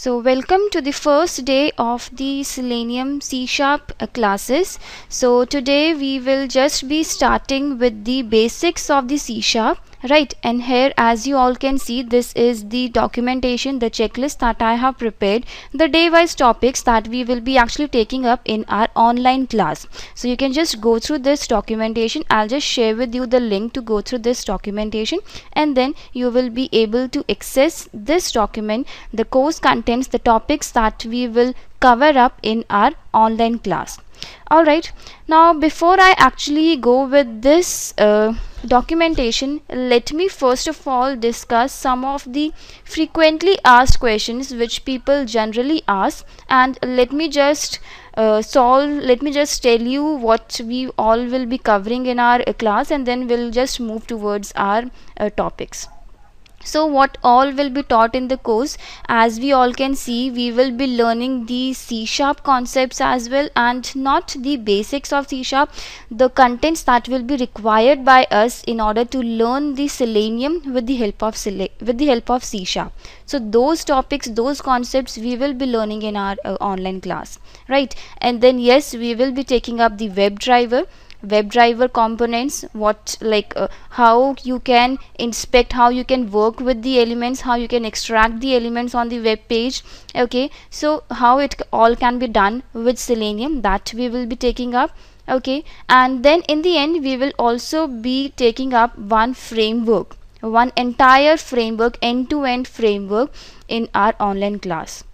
So welcome to the first day of the Selenium C# classes. So today we will just be starting with the basics of the C#, right? And here, as you all can see, this is the documentation, the checklist that I have prepared, the day-wise topics that we will be actually taking up in our online class. So you can just go through this documentation. I'll just share with you the link to go through this documentation, and then you will be able to access this document, the course contents, the topics that we will cover up in our online class. Alright, now before I actually go with this documentation, let me first of all discuss some of the frequently asked questions which people generally ask, and let me just tell you what we all will be covering in our class, and then we'll just move towards our topics. So what all will be taught in the course? As we all can see, we will be learning the C# concepts as well, and not the basics of C#, the contents that will be required by us in order to learn the Selenium with the help of C#. So those topics, those concepts we will be learning in our online class, right? And then yes, we will be taking up the WebDriver components, how you can inspect, how you can work with the elements, how you can extract the elements on the web page. Okay, so how it all can be done with Selenium, that we will be taking up. Okay, and then in the end we will also be taking up one entire framework, end-to-end framework in our online class.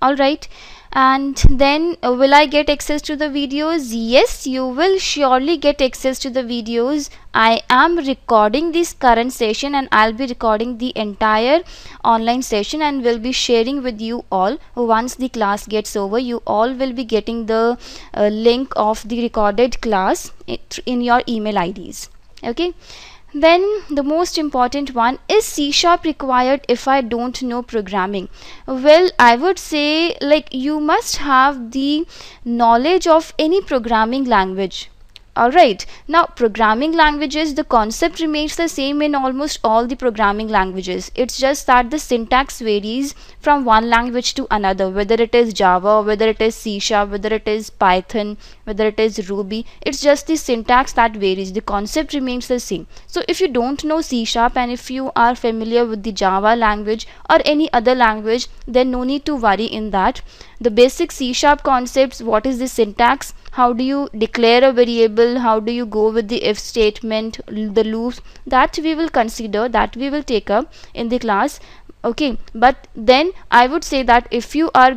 Alright, and then will I get access to the videos? Yes, you will surely get access to the videos. I am recording this current session, and I'll be recording the entire online session and will be sharing with you all. Once the class gets over, you all will be getting the link of the recorded class in your email IDs. Okay. Then the most important one is C# required if I don't know programming? Well, I would say you must have the knowledge of any programming language. Alright, now programming languages, the concept remains the same in almost all the programming languages. It's just that the syntax varies from one language to another, whether it is Java, whether it is C#, whether it is Python, whether it is Ruby. It's just the syntax that varies. The concept remains the same. So if you don't know C# and if you are familiar with the Java language or any other language, then no need to worry in that. The basic C# concepts, what is the syntax, how do you declare a variable, how do you go with the if statement, the loops, that we will consider, that we will take up in the class. Okay, but then I would say that if you are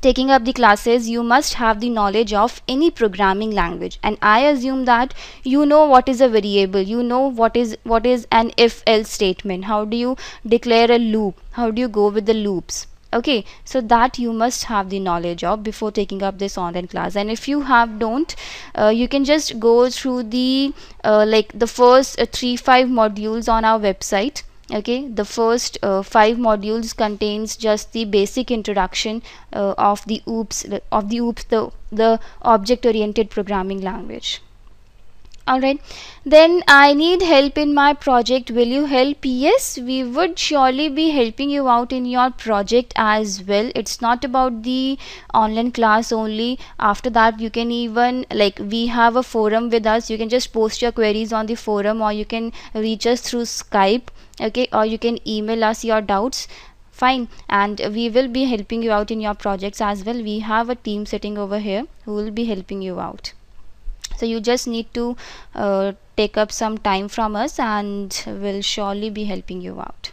taking up the classes, you must have the knowledge of any programming language, and I assume that you know what is a variable, you know what is an if-else statement, how do you declare a loop, how do you go with the loops. Okay, so that you must have the knowledge of before taking up this online class. And if you don't, you can just go through the the first 3-5 modules on our website. Okay, the first 5 modules contains just the basic introduction of the object oriented programming language. Alright, then I need help in my project. Will you help? Yes, we would surely be helping you out in your project as well. It's not about the online class only. After that, you can even, we have a forum with us. You can just post your queries on the forum, or you can reach us through Skype. Okay, or you can email us your doubts. Fine, and we will be helping you out in your projects as well. We have a team sitting over here who will be helping you out. So you just need to take up some time from us, and we'll surely be helping you out.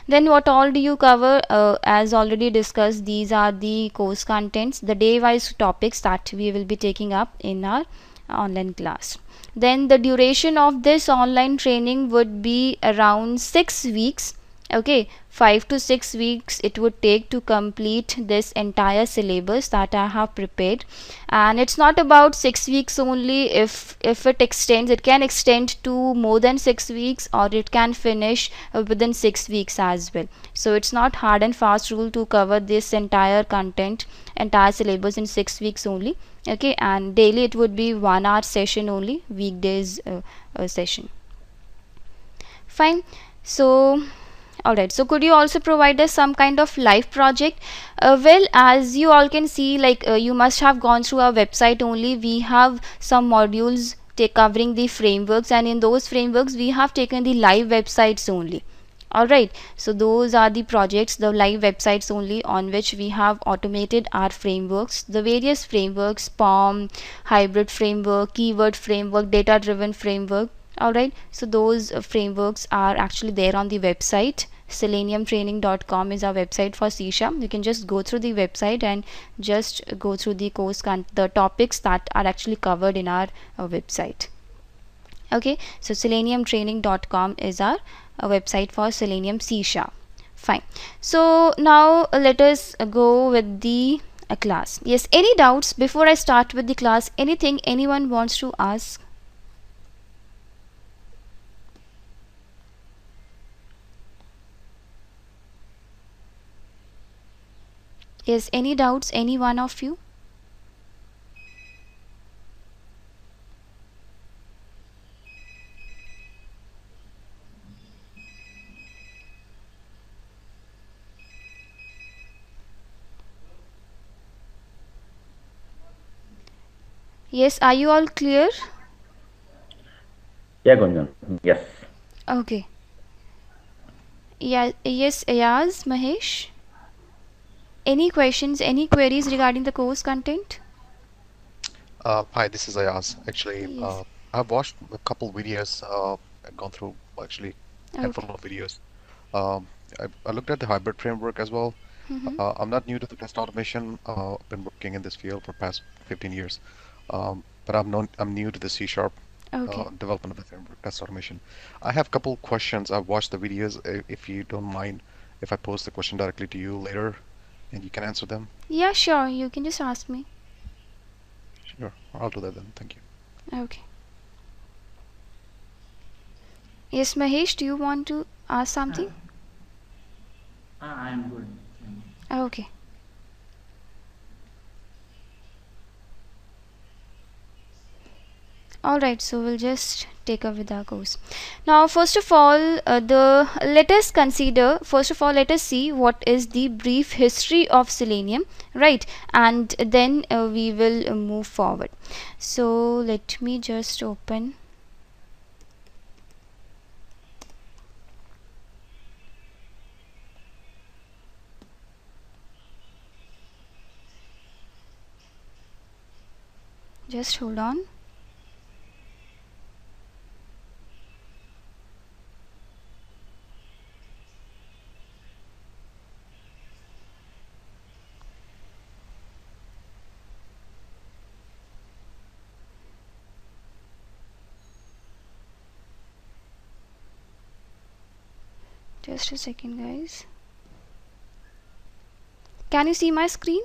Then what all do you cover? As already discussed, these are the course contents, the day-wise topics that we will be taking up in our online class. Then the duration of this online training would be around 6 weeks. Okay, 5 to 6 weeks it would take to complete this entire syllabus that I have prepared. And it's not about 6 weeks only. If it extends, it can extend to more than 6 weeks, or it can finish within 6 weeks as well. So it's not hard and fast rule to cover this entire syllabus in 6 weeks only. Okay, and daily it would be 1 hour session only, weekdays session. Fine. So Alright, so could you also provide us some kind of live project? Well, as you all can see, like you must have gone through our website only. We have some modules covering the frameworks, and in those frameworks we have taken the live websites only. Alright, so those are the projects, the live websites only, on which we have automated our frameworks, the various frameworks: POM, hybrid framework, keyword framework, data driven framework. Alright, so those frameworks are actually there on the website. seleniumtraining.com is our website for C#. You can just go through the website and just go through the the topics that are actually covered in our website. Okay, so seleniumtraining.com is our website for Selenium C#. Fine. So now let us go with the class. Yes, any doubts before I start with the class? Anything anyone wants to ask? Yes, any doubts, any one of you? Yes, are you all clear? Yeah, Gunjan. Yes. Okay. Yeah, yes, Ayaz, Mahesh. Any questions, any queries regarding the course content? Hi, this is Ayaz. Actually, Yes. I've watched a couple videos. I've gone through actually a Okay. handful of videos. Um, I looked at the hybrid framework as well. Mm-hmm. I'm not new to the test automation. I've been working in this field for past 15 years. But I'm new to the C sharp Okay. development of the framework test automation. I have a couple questions. I've watched the videos. If you don't mind, if I pose the question directly to you later, and you can answer them. Yeah, sure. You can just ask me. Sure, I'll do that then. Thank you. Okay. Yes, Mahesh, do you want to ask something? I am good. Okay. Alright, so we'll just take up with our course. Now, first of all, let us consider, first of all, let us see what is the brief history of Selenium, right? And then we will move forward. So, let me just open. Just hold on. Just a second, guys. Can you see my screen?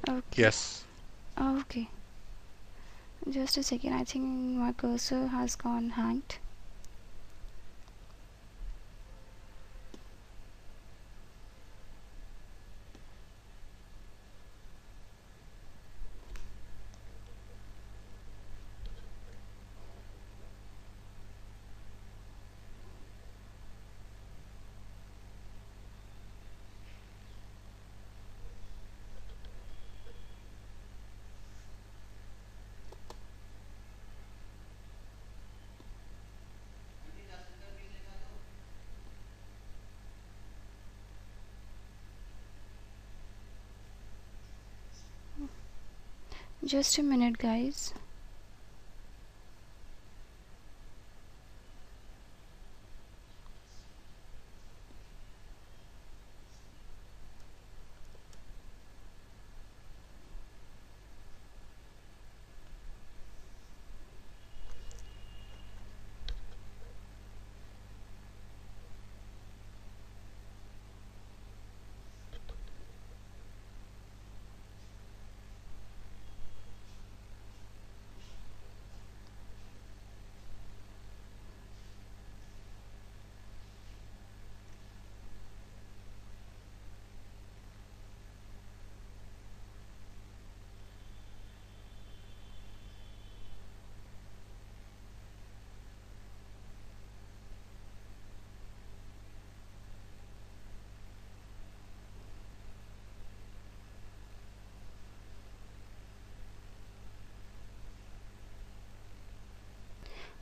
Okay. Yes. Okay. Just a second. I think my cursor has gone hanged. Just a minute, guys.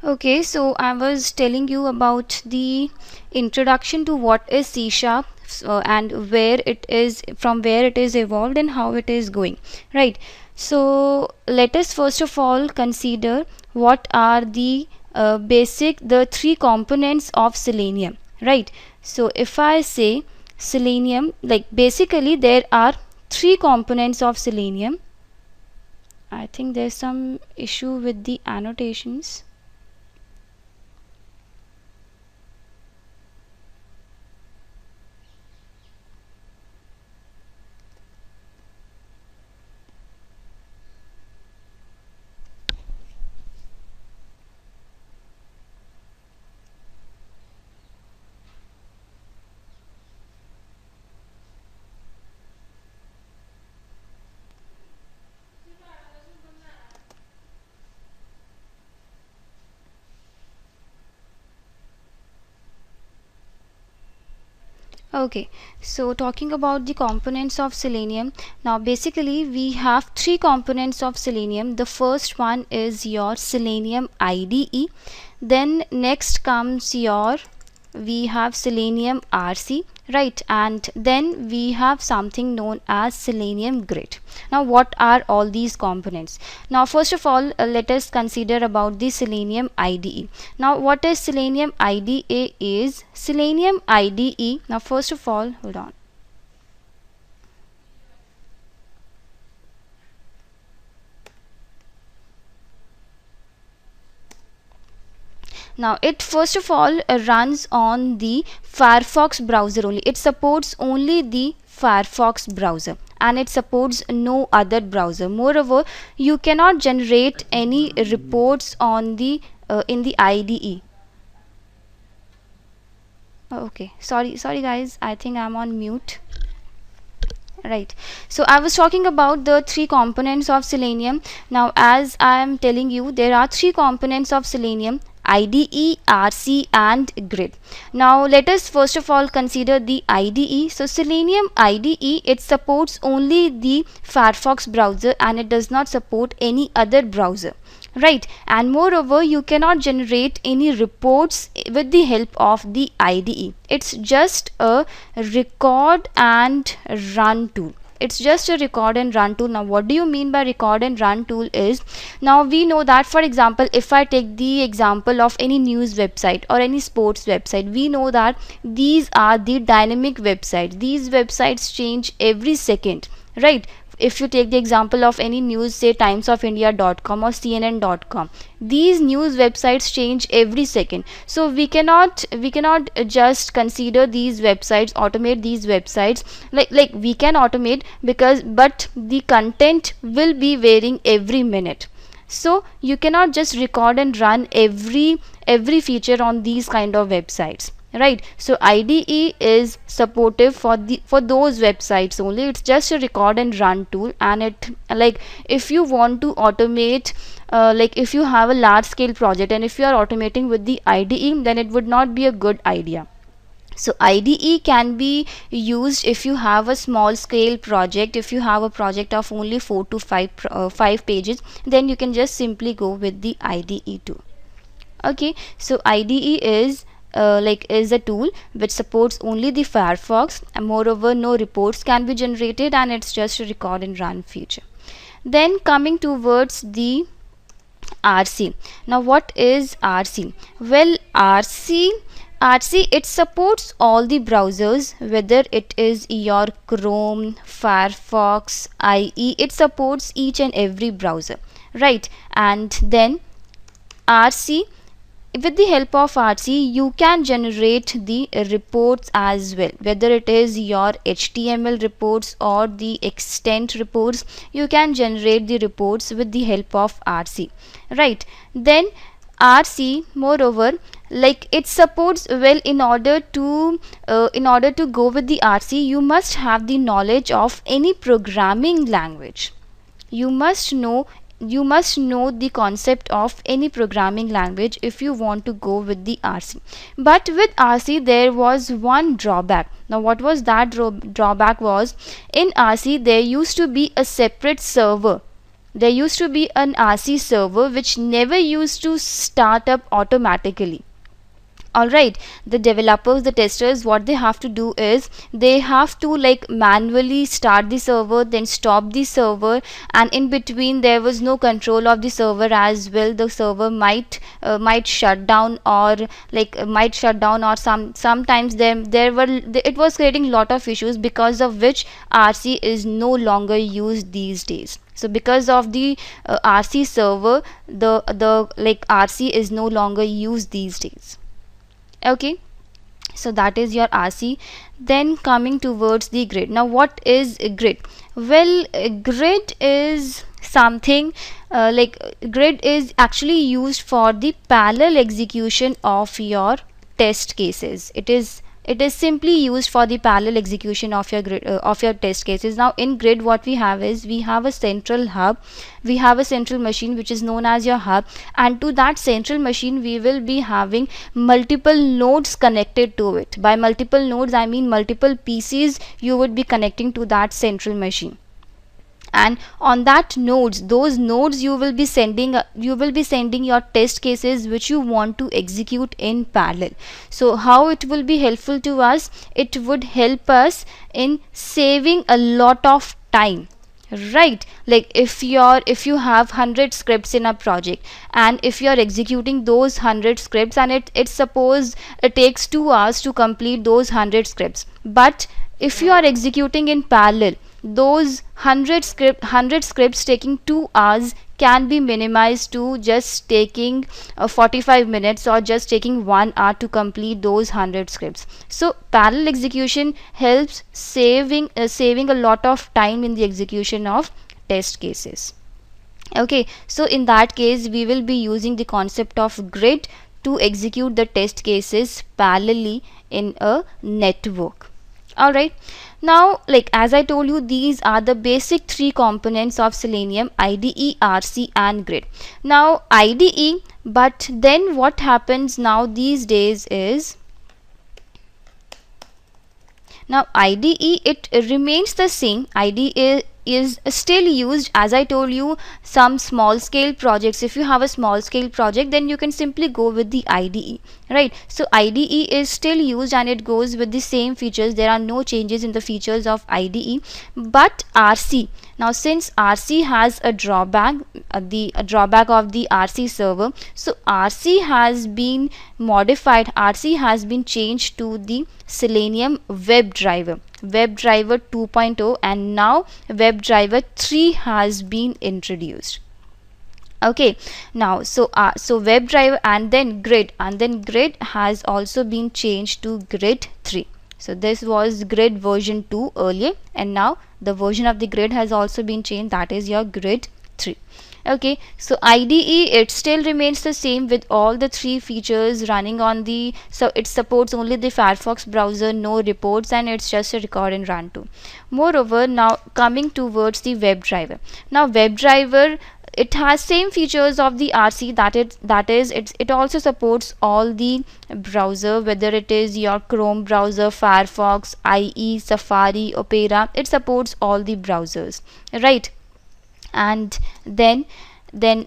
Okay, so I was telling you about the introduction to what is C sharp, and where it is, from where it is evolved and how it is going, right? So let us first of all consider what are the the three components of Selenium, right? So if I say Selenium, like basically there are three components of Selenium. I think there's some issue with the annotations. Okay, so talking about the components of Selenium, now basically we have three components of Selenium. The first one is your Selenium IDE, then next comes your, we have Selenium RC, right, and then we have something known as Selenium Grid. Now what are all these components? Now first of all, let us consider about the Selenium IDE. Now what is Selenium IDE is? Selenium IDE, now first of all, hold on. Now it first of all runs on the Firefox browser only. It supports only the Firefox browser and it supports no other browser. Moreover, you cannot generate any reports on the in the IDE. Okay, sorry guys, I think I'm on mute. Right, so I was talking about the three components of Selenium. Now as I am telling you, there are three components of Selenium: IDE, RC and Grid. Now let us first of all consider the IDE. So Selenium IDE, it supports only the Firefox browser and it does not support any other browser, right? And moreover, you cannot generate any reports with the help of the IDE. It's just a record and run tool. It's just a record and run tool. Now what do you mean by record and run tool is, now we know that, for example, if I take the example of any news website or any sports website, we know that these are the dynamic websites. These websites change every second, right? If you take the example of any news, say timesofindia.com or cnn.com, these news websites change every second. So we cannot just consider these websites, automate these websites, like we can automate, because but the content will be varying every minute. So you cannot just record and run every feature on these kind of websites, right? So IDE is supportive for those websites only. It's just a record and run tool, and it, like, if you want to automate, like if you have a large scale project and if you are automating with the IDE, then it would not be a good idea. So IDE can be used if you have a small scale project. If you have a project of only 4 to 5 pages, then you can just simply go with the IDE too. Okay, so IDE is is a tool which supports only the Firefox, and moreover no reports can be generated, and it's just a record and run feature. Then coming towards the RC. Now what is RC? Well, RC, it supports all the browsers, whether it is your Chrome, Firefox, IE, it supports each and every browser, right? And then RC, with the help of RC, you can generate the reports as well, whether it is your HTML reports or the extent reports. You can generate the reports with the help of RC, right? Then RC, moreover, like it supports, well, in order to go with the RC, you must have the knowledge of any programming language. You must know the concept of any programming language if you want to go with the RC. But with RC there was one drawback. Now what was that drawback? Was in RC there used to be a separate server. there used to be an RC server which never used to start up automatically. Alright, the developers, the testers, what they have to do is they have to like manually start the server, then stop the server, and in between there was no control of the server as well. The server might shut down, or might shut down, or sometimes it was creating lot of issues, because of which RC is no longer used these days. So because of the RC server, the RC is no longer used these days. Okay, so that is your RC. Then coming towards the grid. Now what is a grid? Well, a grid is something grid is actually used for the parallel execution of your test cases. It is simply used for the parallel execution of your grid, of your test cases. Now in grid, what we have is we have a central hub, we have a central machine which is known as your hub, and to that central machine we will be having multiple nodes connected to it. By multiple nodes I mean multiple PCs you would be connecting to that central machine, and on that nodes, those nodes you will be sending your test cases which you want to execute in parallel. So how it will be helpful to us? It would help us in saving a lot of time, right? Like if you have 100 scripts in a project, and if you are executing those 100 scripts, and it's suppose it takes 2 hours to complete those 100 scripts, but if you are executing in parallel, those 100 scripts taking 2 hours can be minimized to just taking 45 minutes, or just taking 1 hour to complete those 100 scripts. So parallel execution helps saving a lot of time in the execution of test cases. Okay, so in that case we will be using the concept of grid to execute the test cases parallelly in a network. Alright, now as I told you, these are the basic 3 components of Selenium: IDE, RC and grid. Now IDE, but then what happens now these days is, now IDE, it remains the same. IDE is still used, as I told you, some small scale projects. If you have a small scale project, then you can simply go with the IDE, right? So IDE is still used and it goes with the same features. There are no changes in the features of IDE. But RC, now since RC has a drawback, the drawback of the RC server, so RC has been modified, RC has been changed to the Selenium WebDriver 2.0, and now WebDriver 3 has been introduced. Okay, now so WebDriver and then grid has also been changed to grid 3. So this was grid version 2 earlier, and now the version of the grid has also been changed, that is your grid 3. Okay, so IDE, it still remains the same with all the 3 features running on the, so it supports only the Firefox browser, no reports, and it's just a record and run too. Moreover, now coming towards the WebDriver. Now WebDriver, it has same features of the RC, it also supports all the browser, whether it is your Chrome browser, Firefox, IE, Safari, Opera, it supports all the browsers, right? And then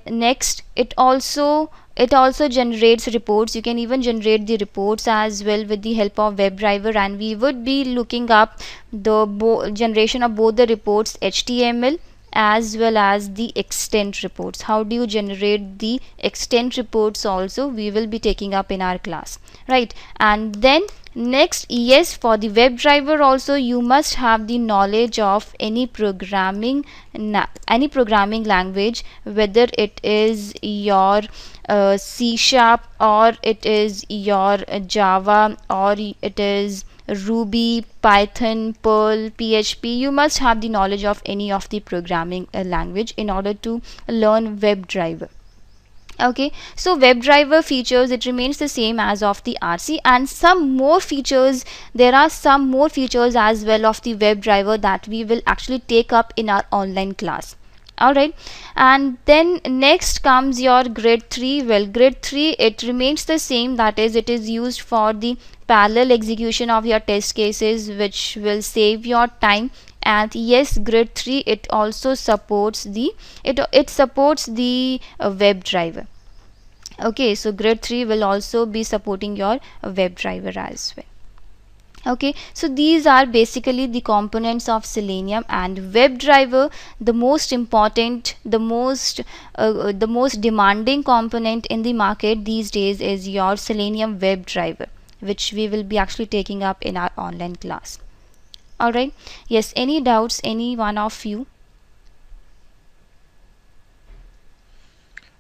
next, it also generates reports. You can even generate the reports as well with the help of WebDriver, and we would be looking up the generation of both the reports, HTML as well as the extent reports. How do you generate the extent reports also, we will be taking up in our class, right? And then next, yes, for the WebDriver also you must have the knowledge of any programming language, whether it is your C#, or it is your Java, or it is Ruby, Python, Perl, PHP. You must have the knowledge of any of the programming language in order to learn WebDriver. Okay, so WebDriver features, it remains the same as of the RC, and some more features, there are some more features as well of the WebDriver that we will actually take up in our online class. Alright, and then next comes your grid 3. Well, grid 3, it remains the same, that is, it is used for the parallel execution of your test cases, which will save your time And yes, grid 3 it also supports the it supports the WebDriver. Okay, so grid 3 will also be supporting your WebDriver as well. Okay, so these are basically the components of Selenium. And WebDriver, the most important, the most demanding component in the market these days is your Selenium WebDriver, which we will be actually taking up in our online class. All right, yes, any doubts, any one of you?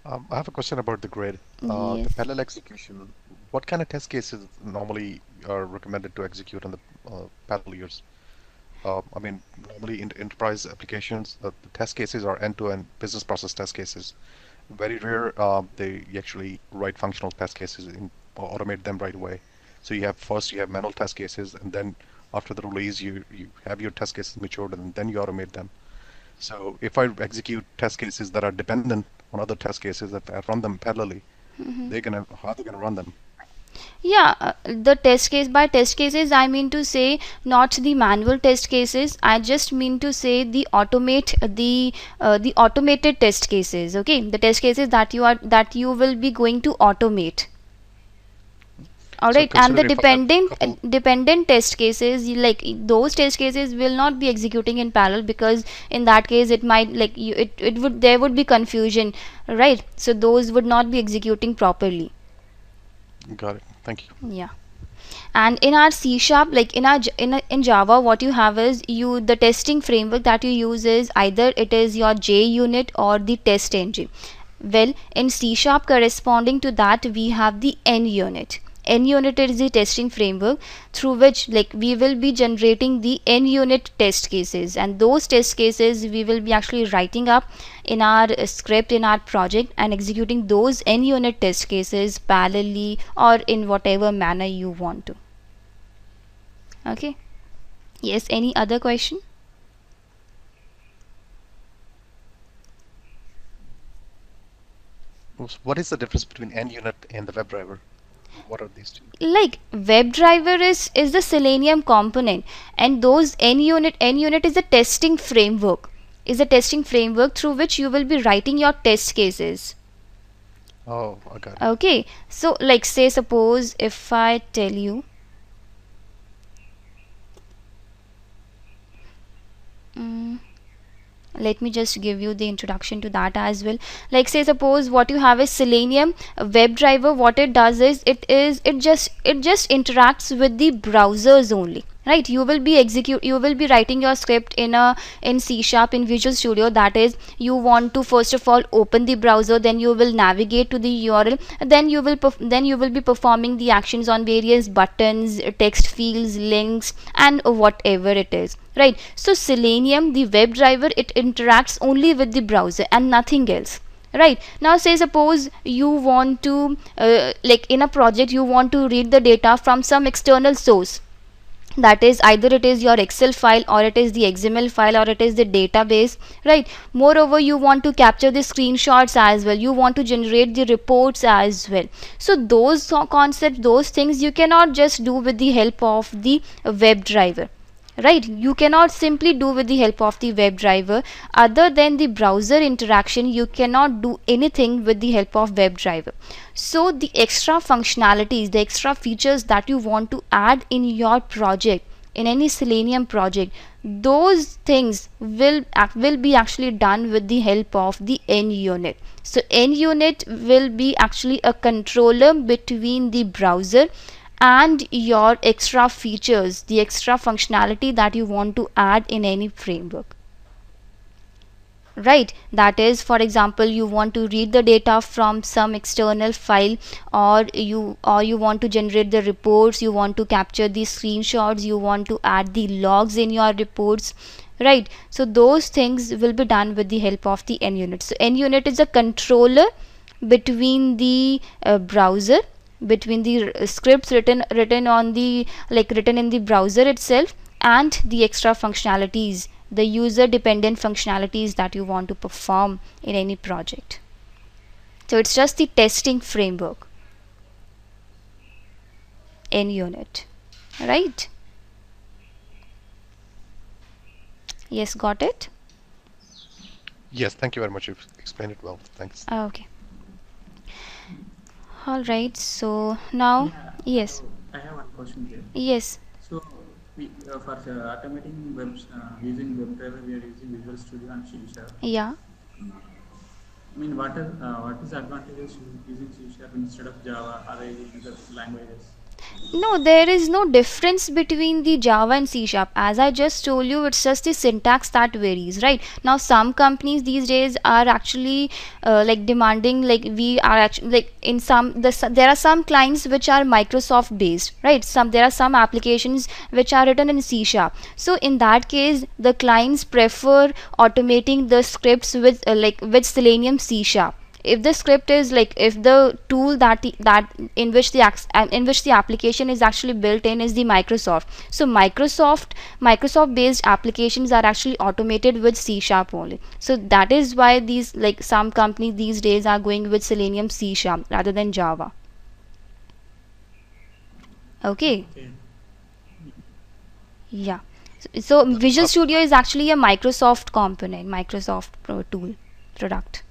I have a question about the grid. Yes. The parallel execution, what kind of test cases normally are recommended to execute on the parallel use? I mean, normally in enterprise applications, the test cases are end-to-end business process test cases. Very rare they actually write functional test cases or automate them right away. So you have manual test cases, and then after the release, you have your test cases matured, and then you automate them. So if I execute test cases that are dependent on other test cases, if I run them parallelly, how are they gonna run them? Yeah, the test case, by test cases I mean to say not the manual test cases, I just mean to say the automated test cases. Okay, the test cases that you will be going to automate. All So right, and the consider if I have a couple. dependent test cases, like those test cases will not be executing in parallel, because in that case it might like you it would there would be confusion, right? So those would not be executing properly. Got it. Thank you. Yeah. And in our C sharp, like in our in Java, what you have is the testing framework that you use is either it is your JUnit or the test engine. Well, in C sharp, corresponding to that, we have the NUnit. NUnit is the testing framework through which like we will be generating the NUnit test cases, and those test cases we will be actually writing up in our script in our project and executing those NUnit test cases parallelly or in whatever manner you want to. Okay, yes, any other question? What is the difference between NUnit and the WebDriver? What are these two? Like WebDriver is the Selenium component, and those NUnit is a testing framework, through which you will be writing your test cases. Oh, I got it. Okay, so like say suppose if I tell you mm, let me just give you the introduction to that as well. Like say suppose what you have is Selenium WebDriver. What it does is it just interacts with the browsers only, right? You will be writing your script in C sharp in Visual Studio. That is, you want to first of all open the browser, then you will navigate to the URL, then you will be performing the actions on various buttons, text fields, links, and whatever it is, right? So Selenium, the WebDriver, it interacts only with the browser and nothing else. Right, now say suppose you want to like in a project you want to read the data from some external source, that is either it is your Excel file or it is the XML file or it is the database, right? Moreover, you want to capture the screenshots as well, you want to generate the reports as well. So those concepts, those things you cannot just do with the help of the WebDriver, right? You cannot simply do with the help of the WebDriver. Other than the browser interaction, you cannot do anything with the help of WebDriver. So the extra functionalities, the extra features that you want to add in your project, in any Selenium project, those things will be actually done with the help of the NUnit. So NUnit will be actually a controller between the browser and your extra features, the extra functionality that you want to add in any framework, right? That is, for example, you want to read the data from some external file, or you want to generate the reports, you want to capture the screenshots, you want to add the logs in your reports, right? So those things will be done with the help of the NUnit. So NUnit is a controller between the browser, between the scripts written on the written in the browser itself, and the extra functionalities, the user dependent functionalities that you want to perform in any project. So it's just the testing framework, NUnit, right? Yes, got it? Yes, thank you very much. You've explained it well. Thanks. Okay. All right. So now, Yeah, yes, I have one question here. yes, So we for automating using WebDriver, we are using Visual Studio and C Sharp. yeah. I mean, what is the advantages using C Sharp instead of Java or any other languages? No, there is no difference between the Java and C Sharp. As I just told you, it's just the syntax that varies, right? Now, some companies these days are actually like demanding, like we are actually like in there are some clients which are Microsoft based, right? There are some applications which are written in C Sharp. So in that case, the clients prefer automating the scripts with with Selenium C Sharp. If the script is like, if the tool that in which the application is actually built in is the Microsoft, so Microsoft based applications are actually automated with C Sharp only. So that is why these, like, some companies these days are going with Selenium C Sharp rather than Java. Okay. Okay. Yeah. So Visual Studio is actually a Microsoft component, Microsoft tool product.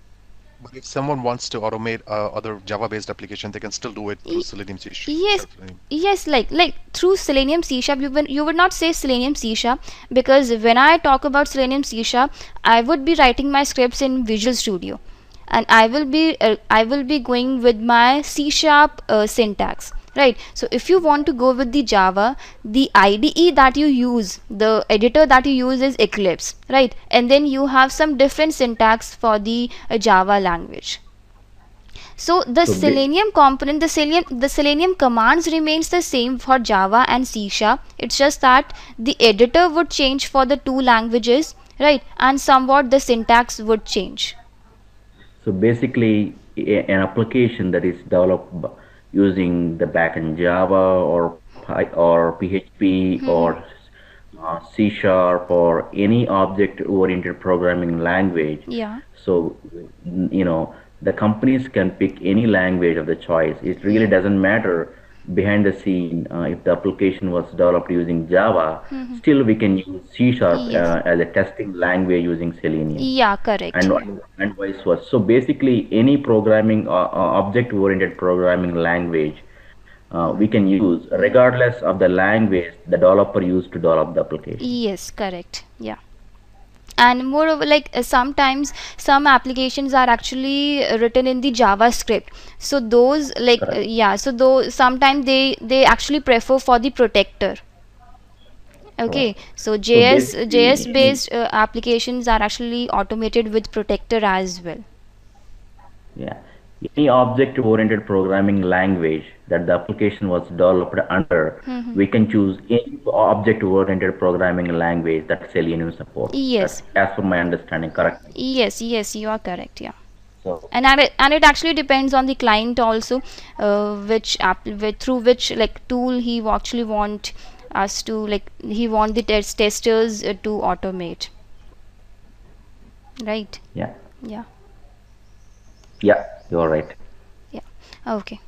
But if someone wants to automate other Java-based application, they can still do it through Selenium C Yes, Sharp. Selenium. yes, like through Selenium C Sharp, you would not say Selenium C Sharp, because when I talk about Selenium C Sharp, I would be writing my scripts in Visual Studio, and I will be going with my C Sharp syntax. Right. So if you want to go with the Java, the IDE that you use, the editor that you use is Eclipse, right? And then you have some different syntax for the Java language. So the So ba- Selenium component, the Selenium commands remains the same for Java and C Sharp. It's just that the editor would change for the two languages, right? And somewhat the syntax would change. So basically, an application that is developed using the backend Java or PHP or C Sharp or any object-oriented programming language. Yeah. So, the companies can pick any language of the choice. It really doesn't matter behind the scene if the application was developed using Java. Still, we can use C Sharp Yes. as a testing language using Selenium Yeah, correct. and vice versa. So basically, any programming object-oriented programming language we can use regardless of the language the developer used to develop the application. Yes, correct. Yeah. And moreover, like sometimes some applications are actually written in the JavaScript, so those like Correct. yeah, so though sometimes they actually prefer for the protector. Okay, Correct. so So JS basically, based applications are actually automated with protector as well. yeah, any object-oriented programming language that the application was developed under, we can choose any object-oriented programming language that Selenium supports. That's Yes, as per my understanding, correct? yes, you are correct. Yeah. So, And it actually depends on the client also, through which like tool he actually want us to, like, he want the testers to automate, right? yeah, Yeah. yeah, you're right. Yeah. Okay.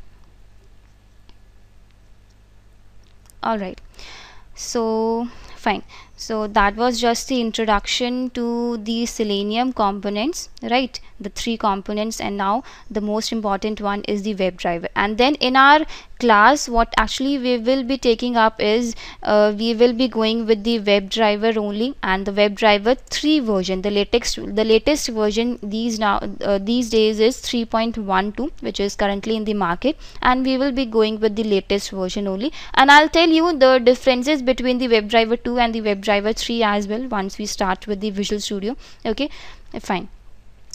All right. So fine. So that was just the introduction to the Selenium components, right? The three components, and now the most important one is the WebDriver. And then in our class, what actually we will be taking up is we will be going with the WebDriver only, and the WebDriver 3 version. The latest version these days is 3.12, which is currently in the market, and we will be going with the latest version only. And I'll tell you the differences between the WebDriver 2 and the WebDriver 3 as well once we start with the Visual Studio. Okay, fine.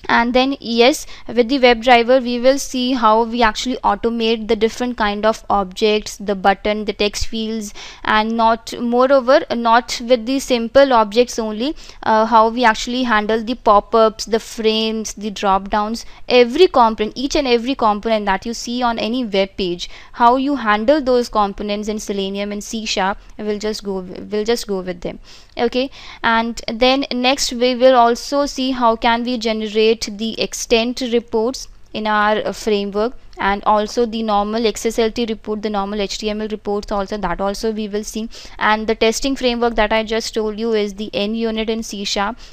And then yes, with the WebDriver we will see how we actually automate the different kind of objects, the button, the text fields, and not with the simple objects only, how we actually handle the pop-ups, the frames, the drop downs, every component, each and every component that you see on any web page, how you handle those components in Selenium and C Sharp. We'll just go with them. Okay. And then next we will also see how can we generate the extent reports, in our framework, and also the normal XSLT report, the normal HTML reports also, that also we will see. And the testing framework that I just told you is the NUnit in C#.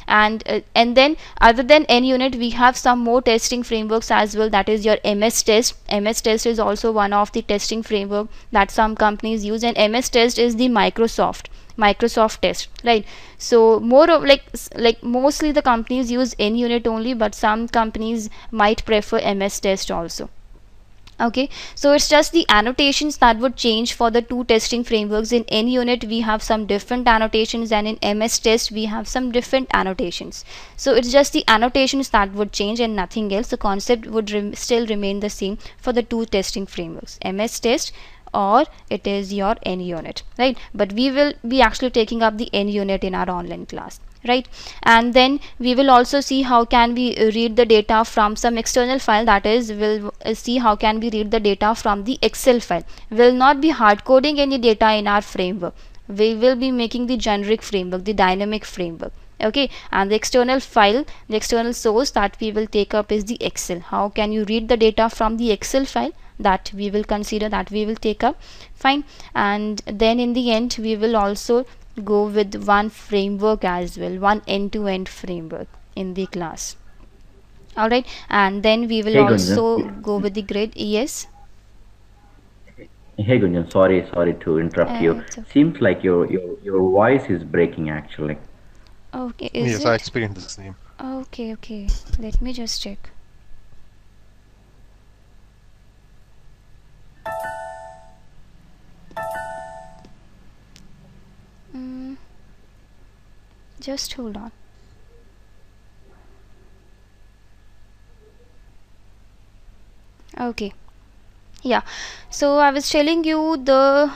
And then other than NUnit, we have some more testing frameworks as well, that is your MS Test. MS Test is also one of the testing framework that some companies use, and MS Test is the Microsoft Test, right? So more of like mostly the companies use NUnit only, but some companies might prefer MS Test also. Okay, so it's just the annotations that would change for the two testing frameworks. In NUnit we have some different annotations, and in MS Test we have some different annotations. So it's just the annotations that would change and nothing else. The concept would still remain the same for the two testing frameworks, MS Test or it is your NUnit, right? But we will be actually taking up the NUnit in our online class, right? And then we will also see how can we read the data from some external file, that is we'll see how can we read the data from the Excel file. We'll not be hard coding any data in our framework, we will be making the generic framework, the dynamic framework. Okay, and the external file, the external source that we will take up is the Excel. How can you read the data from the Excel file, that we will consider, that we will take up. Fine. And then in the end we will also go with one framework as well, one end-to-end framework in the class. All right, and then we will Hey also Gunjan, go with the grid. Yes. hey Gunjan, sorry to interrupt you. It's okay. Seems like your voice is breaking actually. Okay, is Yes, I it? experienced the same. Okay, let me just check. mm, just hold on. Okay, yeah, so I was telling you the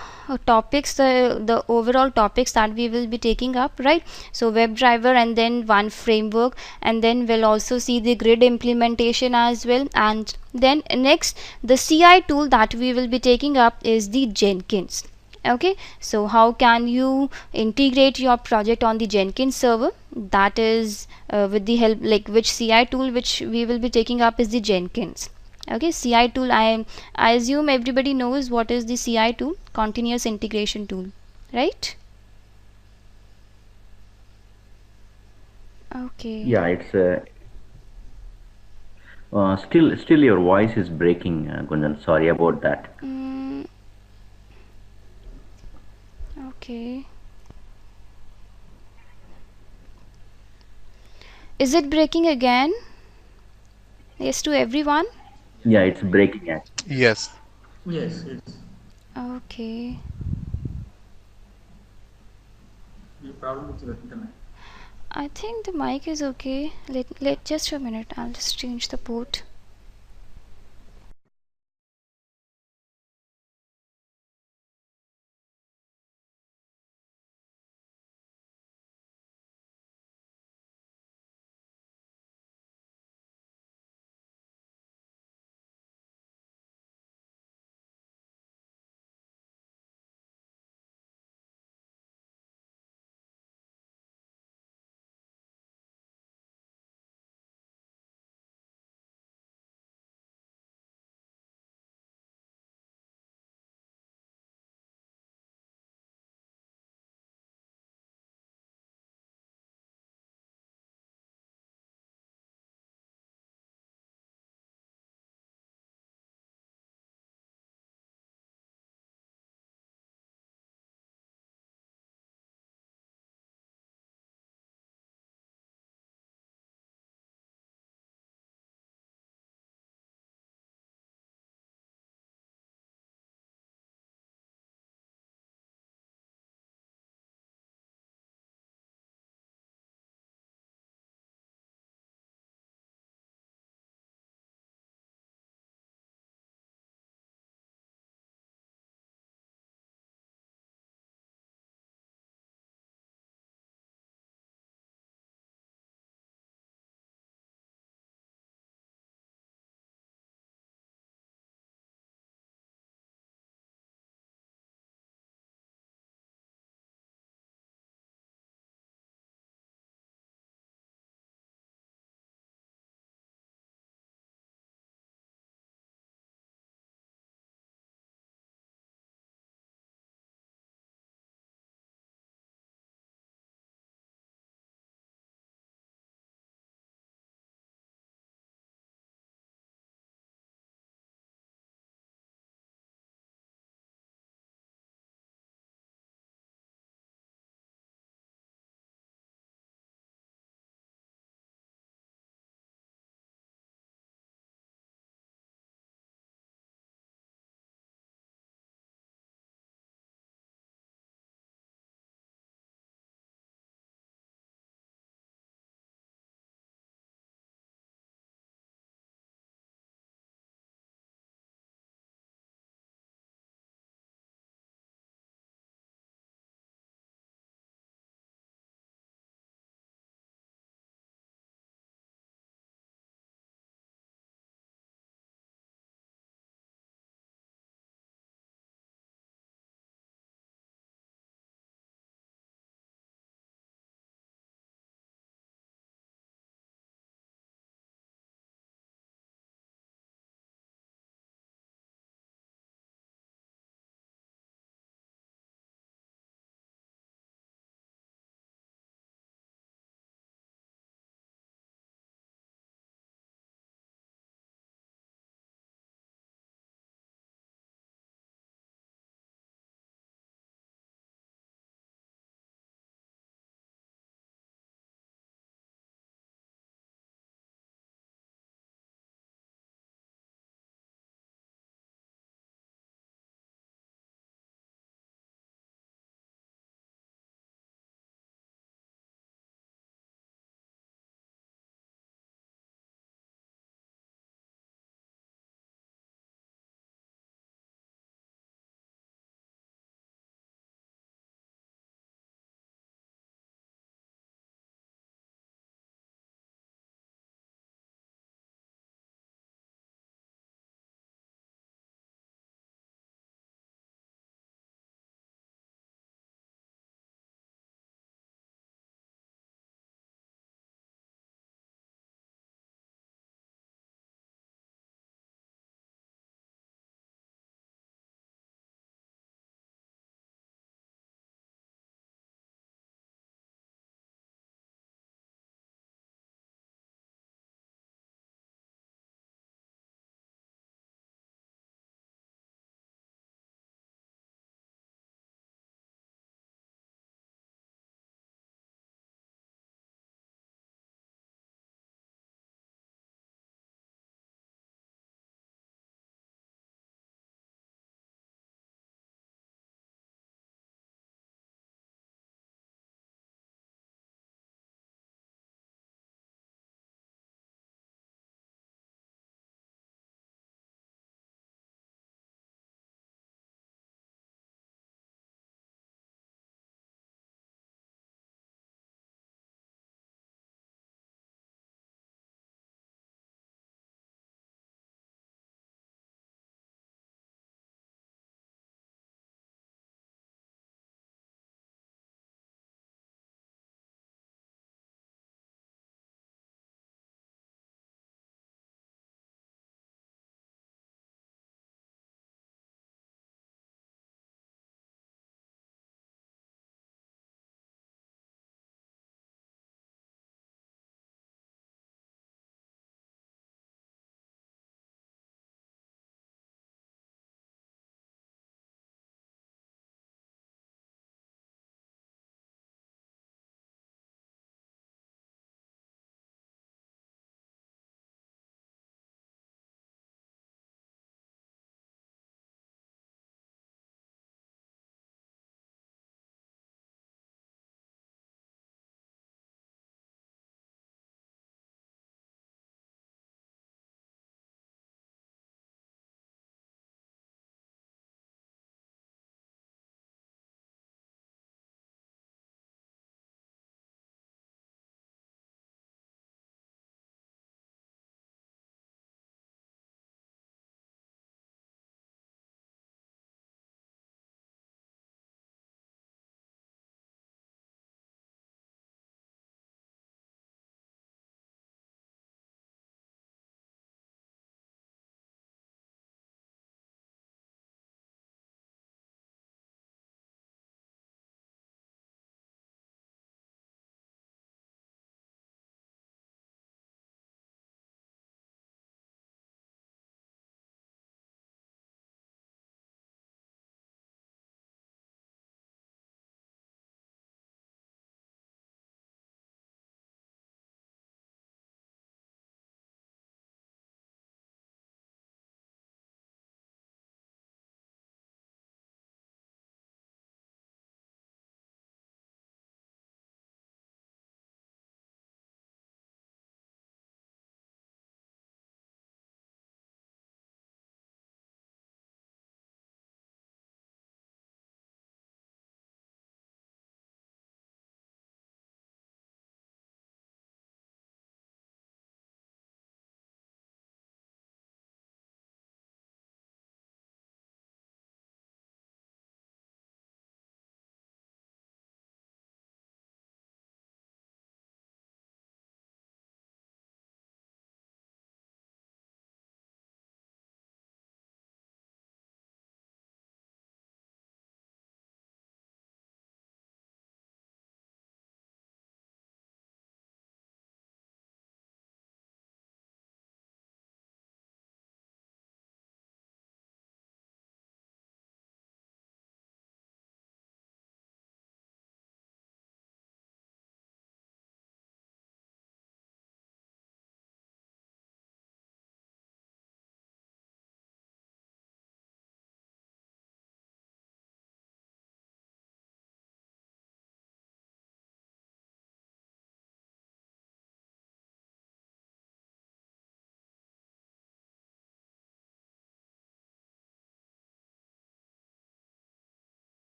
topics, the overall topics that we will be taking up, right? So WebDriver and then one framework, and then we'll also see the grid implementation as well. And then next, the CI tool that we will be taking up is the Jenkins. Okay, so how can you integrate your project on the Jenkins server, that is with the help, like which CI tool which we will be taking up is the Jenkins. Okay, CI tool, I assume everybody knows what is the CI tool, continuous integration tool, right? Okay. Yeah, it's still your voice is breaking, Gunjan. Sorry about that. Okay, is it breaking again? Yes to everyone. Yeah, it's breaking actually. Yes. Yes, yes. Okay, The problem is with the mic. I think the mic is okay. Let just a minute, I'll just change the port.